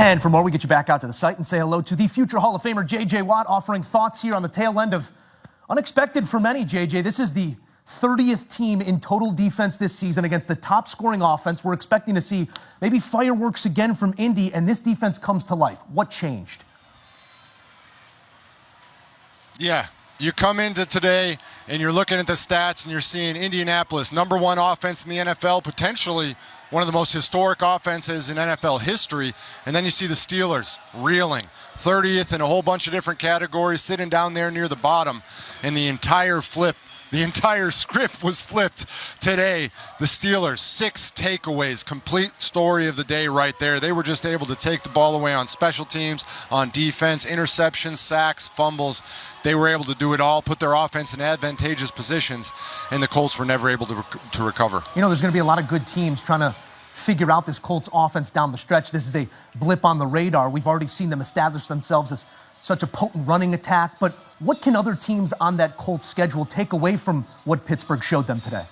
And for more, we get you back out to the site and say hello to the future Hall of Famer J.J. Watt, offering thoughts here on the tail end of unexpected for many, J.J. This is the 30th team in total defense this season against the top scoring offense. We're expecting to see maybe fireworks again from Indy, and this defense comes to life. What changed? Yeah, you come into today and you're looking at the stats and you're seeing Indianapolis, #1 offense in the NFL, potentially one of the most historic offenses in NFL history. And then you see the Steelers reeling, 30th in a whole bunch of different categories, sitting down there near the bottom. And the entire script was flipped today. The Steelers, 6 takeaways, complete story of the day right there. They were just able to take the ball away on special teams, on defense, interceptions, sacks, fumbles. They were able to do it all, put their offense in advantageous positions, and the Colts were never able to recover. You know, there's going to be a lot of good teams trying to figure out this Colts offense down the stretch. This is a blip on the radar. We've already seen them establish themselves as such a potent running attack, but what can other teams on that Colts schedule take away from what Pittsburgh showed them today?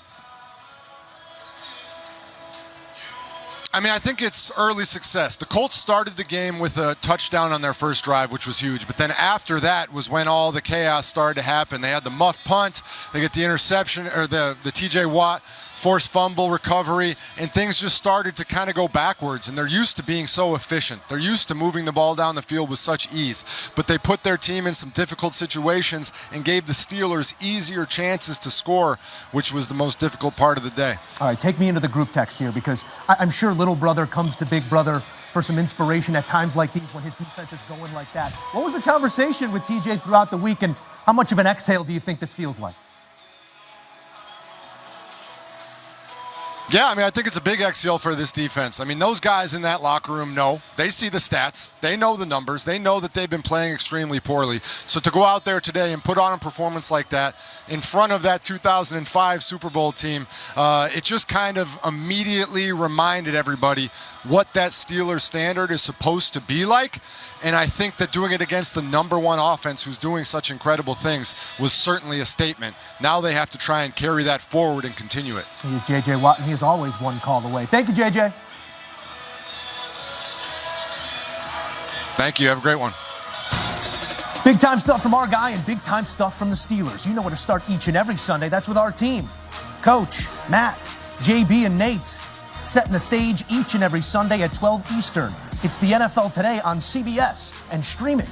I mean, I think it's early success. The Colts started the game with a touchdown on their first drive, which was huge. But then after that was when all the chaos started to happen. They had the muff punt, they get the interception, or the TJ Watt forced fumble recovery, and things just started to kind of go backwards. And they're used to being so efficient. They're used to moving the ball down the field with such ease. But they put their team in some difficult situations and gave the Steelers easier chances to score, which was the most difficult part of the day. All right, take me into the group text here, because I'm sure little brother comes to big brother for some inspiration at times like these when his defense is going like that. What was the conversation with TJ throughout the week, and how much of an exhale do you think this feels like? Yeah, I mean, I think it's a big exhale for this defense. I mean, those guys in that locker room know. They see the stats. They know the numbers. They know that they've been playing extremely poorly. So to go out there today and put on a performance like that in front of that 2005 Super Bowl team, it just kind of immediately reminded everybody what that Steelers standard is supposed to be like. And I think that doing it against the #1 offense who's doing such incredible things was certainly a statement. Now they have to try and carry that forward and continue it. He's J.J. Watt, and he is always one call away. Thank you, J.J. Thank you. Have a great one. Big time stuff from our guy and big time stuff from the Steelers. You know where to start each and every Sunday. That's with our team. Coach, Matt, JB, and Nate setting the stage each and every Sunday at 12 Eastern. It's the NFL Today on CBS and streaming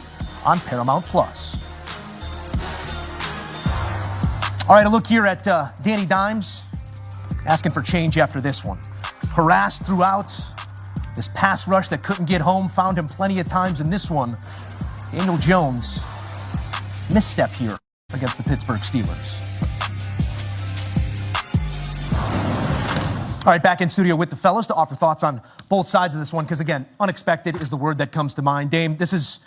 on Paramount+. All right, a look here at Danny Dimes asking for change after this one. Harassed throughout, this pass rush that couldn't get home, found him plenty of times in this one. Daniel Jones, misstep here against the Pittsburgh Steelers. All right, back in studio with the fellas to offer thoughts on both sides of this one, because, again, unexpected is the word that comes to mind. Dame, this is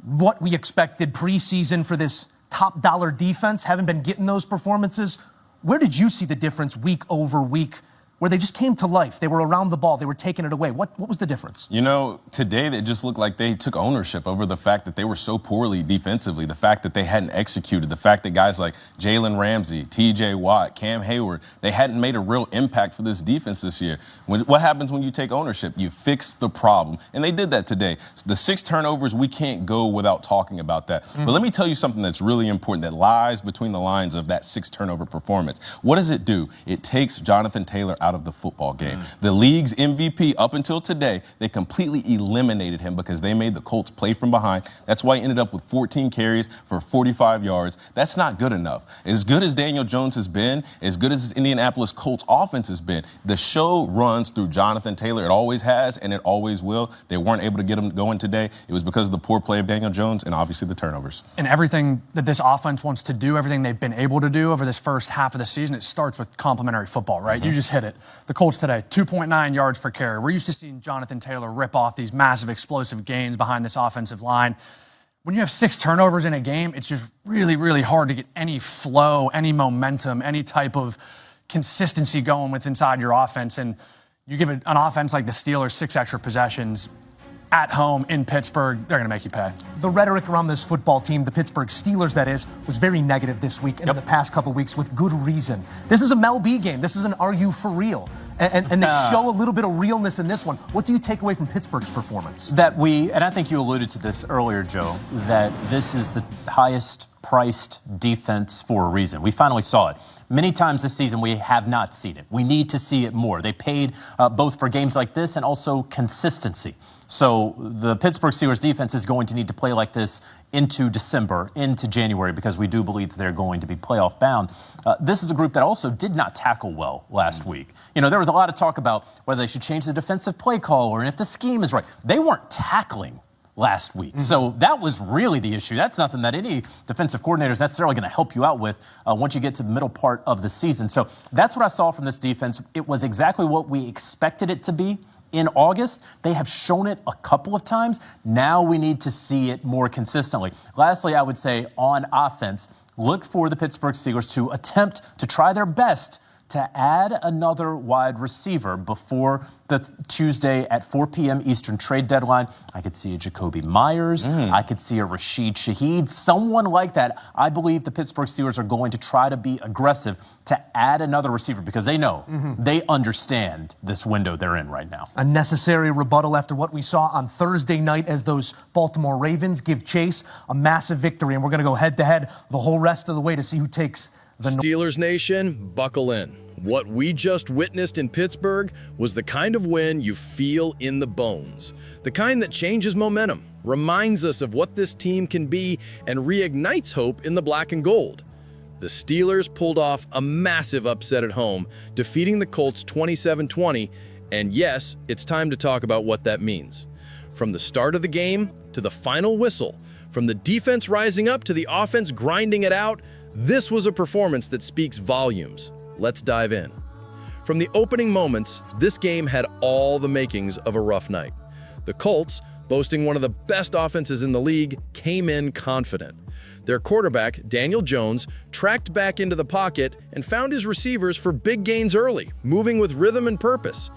what we expected preseason for this top-dollar defense. Haven't been getting those performances. Where did you see the difference week over week, where they just came to life? They were around the ball. They were taking it away. What was the difference? You know, today it just looked like they took ownership over the fact that they were so poorly defensively, the fact that they hadn't executed, the fact that guys like Jalen Ramsey, TJ Watt, Cam Hayward, they hadn't made a real impact for this defense this year. What happens when you take ownership? You fix the problem. And they did that today. The 6 turnovers, we can't go without talking about that. But let me tell you something that's really important that lies between the lines of that 6 turnover performance. What does it do? It takes Jonathan Taylor out of the football game. The league's MVP up until today, they completely eliminated him because they made the Colts play from behind. That's why he ended up with 14 carries for 45 yards. That's not good enough. As good as Daniel Jones has been, as good as this Indianapolis Colts offense has been, the show runs through Jonathan Taylor. It always has, and it always will. They weren't able to get him going today. It was because of the poor play of Daniel Jones and obviously the turnovers. And everything that this offense wants to do, everything they've been able to do over this first half of the season, it starts with complementary football, right? You just hit it. The Colts today, 2.9 yards per carry. We're used to seeing Jonathan Taylor rip off these massive explosive gains behind this offensive line. When you have 6 turnovers in a game, it's just really, really hard to get any flow, any momentum, any type of consistency going with inside your offense. And you give an offense like the Steelers 6 extra possessions at home in Pittsburgh, they're going to make you pay. The rhetoric around this football team, the Pittsburgh Steelers that is, was very negative this week and in the past couple weeks with good reason. This is a Mel B game. This is an are you for real? And they show a little bit of realness in this one. What do you take away from Pittsburgh's performance? And I think you alluded to this earlier, Joe, that this is the highest priced defense for a reason. We finally saw it. Many times this season, we have not seen it. We need to see it more. They paid both for games like this and also consistency. So the Pittsburgh Steelers defense is going to need to play like this into December, into January, because we do believe that they're going to be playoff bound. This is a group that also did not tackle well last week. You know, there was a lot of talk about whether they should change the defensive play call or if the scheme is right. They weren't tackling last week. So that was really the issue. That's nothing that any defensive coordinator is necessarily going to help you out with once you get to the middle part of the season. So that's what I saw from this defense. It was exactly what we expected it to be. In August, they have shown it a couple of times. Now we need to see it more consistently. Lastly, I would say on offense, look for the Pittsburgh Steelers to attempt to try their best to add another wide receiver before the Tuesday at 4 p.m. Eastern trade deadline. I could see a Jacoby Myers. I could see a Rashid Shaheed, someone like that. I believe the Pittsburgh Steelers are going to try to be aggressive to add another receiver because they know, they understand this window they're in right now. A necessary rebuttal after what we saw on Thursday night as those Baltimore Ravens give chase a massive victory. And we're going to go head-to-head the whole rest of the way to see who takes the Steelers Nation, buckle in. What we just witnessed in Pittsburgh was the kind of win you feel in the bones. The kind that changes momentum, reminds us of what this team can be, and reignites hope in the black and gold. The Steelers pulled off a massive upset at home, defeating the Colts 27-20, and yes, it's time to talk about what that means. From the start of the game to the final whistle, from the defense rising up to the offense grinding it out, this was a performance that speaks volumes. Let's dive in. From the opening moments, this game had all the makings of a rough night. The Colts, boasting one of the best offenses in the league, came in confident. Their quarterback, Daniel Jones, tracked back into the pocket and found his receivers for big gains early, moving with rhythm and purpose.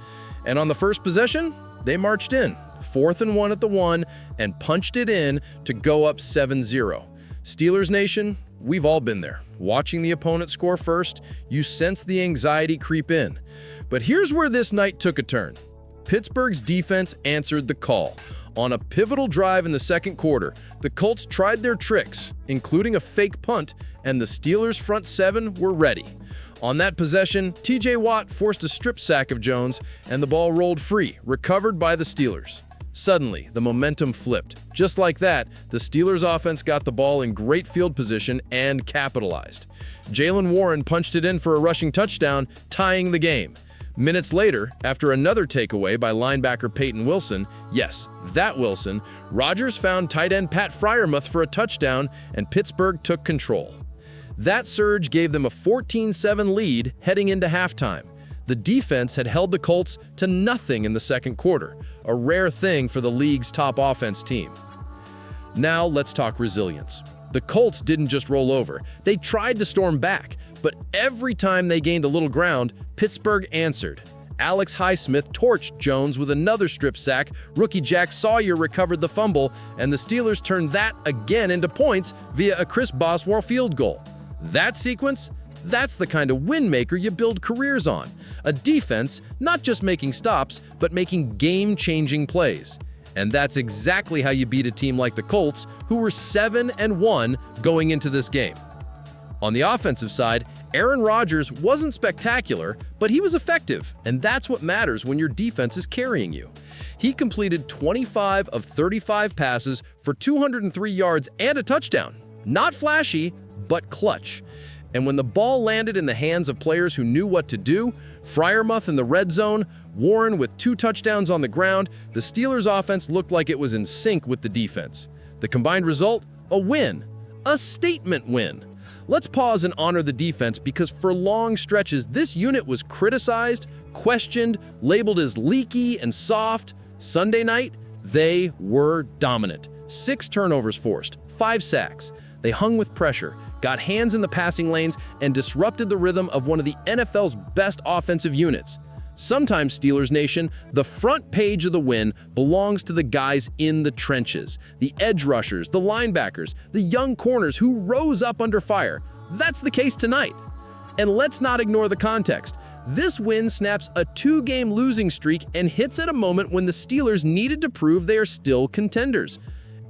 And on the first possession, they marched in, 4th and 1 at the 1, and punched it in to go up 7-0. Steelers Nation, we've all been there. Watching the opponent score first, you sense the anxiety creep in. But here's where this night took a turn. Pittsburgh's defense answered the call. On a pivotal drive in the second quarter, the Colts tried their tricks, including a fake punt, and the Steelers' front seven were ready. On that possession, TJ Watt forced a strip sack of Jones, and the ball rolled free, recovered by the Steelers. Suddenly, the momentum flipped. Just like that, the Steelers' offense got the ball in great field position and capitalized. Jaylen Warren punched it in for a rushing touchdown, tying the game. Minutes later, after another takeaway by linebacker Payton Wilson, yes, that Wilson, Rodgers found tight end Pat Freiermuth for a touchdown, and Pittsburgh took control. That surge gave them a 14-7 lead heading into halftime. The defense had held the Colts to nothing in the second quarter, a rare thing for the league's top offense team. Now let's talk resilience. The Colts didn't just roll over. They tried to storm back, but every time they gained a little ground, Pittsburgh answered. Alex Highsmith torched Jones with another strip sack, rookie Jack Sawyer recovered the fumble, and the Steelers turned that again into points via a Chris Boswell field goal. That sequence? That's the kind of win maker you build careers on. A defense not just making stops, but making game-changing plays. And that's exactly how you beat a team like the Colts, who were 7-1 going into this game. On the offensive side, Aaron Rodgers wasn't spectacular, but he was effective, and that's what matters when your defense is carrying you. He completed 25 of 35 passes for 203 yards and a touchdown. Not flashy, but clutch. And when the ball landed in the hands of players who knew what to do, Freiermuth in the red zone, Warren with 2 touchdowns on the ground, the Steelers' offense looked like it was in sync with the defense. The combined result? A win. A statement win. Let's pause and honor the defense because for long stretches, this unit was criticized, questioned, labeled as leaky and soft. Sunday night, they were dominant. 6 turnovers forced, 5 sacks. They hung with pressure, got hands in the passing lanes, and disrupted the rhythm of one of the NFL's best offensive units. Sometimes, Steelers Nation, the front page of the win belongs to the guys in the trenches, the edge rushers, the linebackers, the young corners who rose up under fire. That's the case tonight. And let's not ignore the context. This win snaps a 2-game losing streak and hits at a moment when the Steelers needed to prove they are still contenders.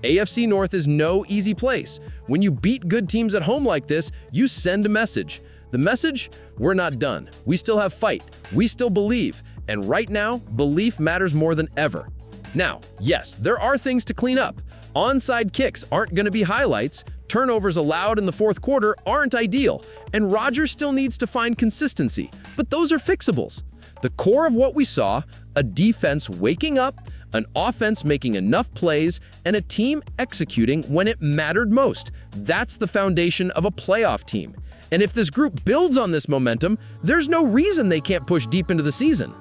AFC North is no easy place. When you beat good teams at home like this, you send a message. The message? We're not done. We still have fight. We still believe. And right now, belief matters more than ever. Now, yes, there are things to clean up. Onside kicks aren't going to be highlights. Turnovers allowed in the fourth quarter aren't ideal. And Rodgers still needs to find consistency. But those are fixables. The core of what we saw, a defense waking up, an offense making enough plays, and a team executing when it mattered most. That's the foundation of a playoff team. And if this group builds on this momentum, there's no reason they can't push deep into the season.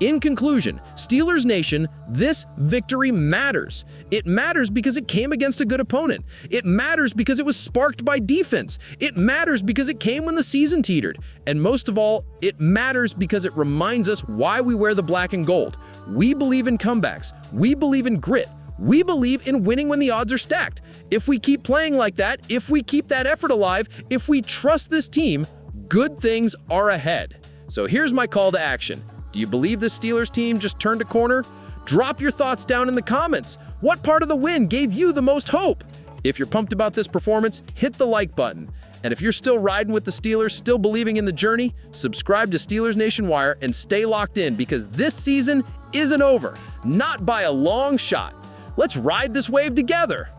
In conclusion, Steelers Nation, this victory matters. It matters because it came against a good opponent. It matters because it was sparked by defense. It matters because it came when the season teetered. And most of all, it matters because it reminds us why we wear the black and gold. We believe in comebacks. We believe in grit. We believe in winning when the odds are stacked. If we keep playing like that, if we keep that effort alive, if we trust this team, good things are ahead. So here's my call to action. Do you believe this Steelers team just turned a corner? Drop your thoughts down in the comments. What part of the win gave you the most hope? If you're pumped about this performance, hit the like button. And if you're still riding with the Steelers, still believing in the journey, subscribe to Steelers Nation Wire and stay locked in because this season isn't over, not by a long shot. Let's ride this wave together.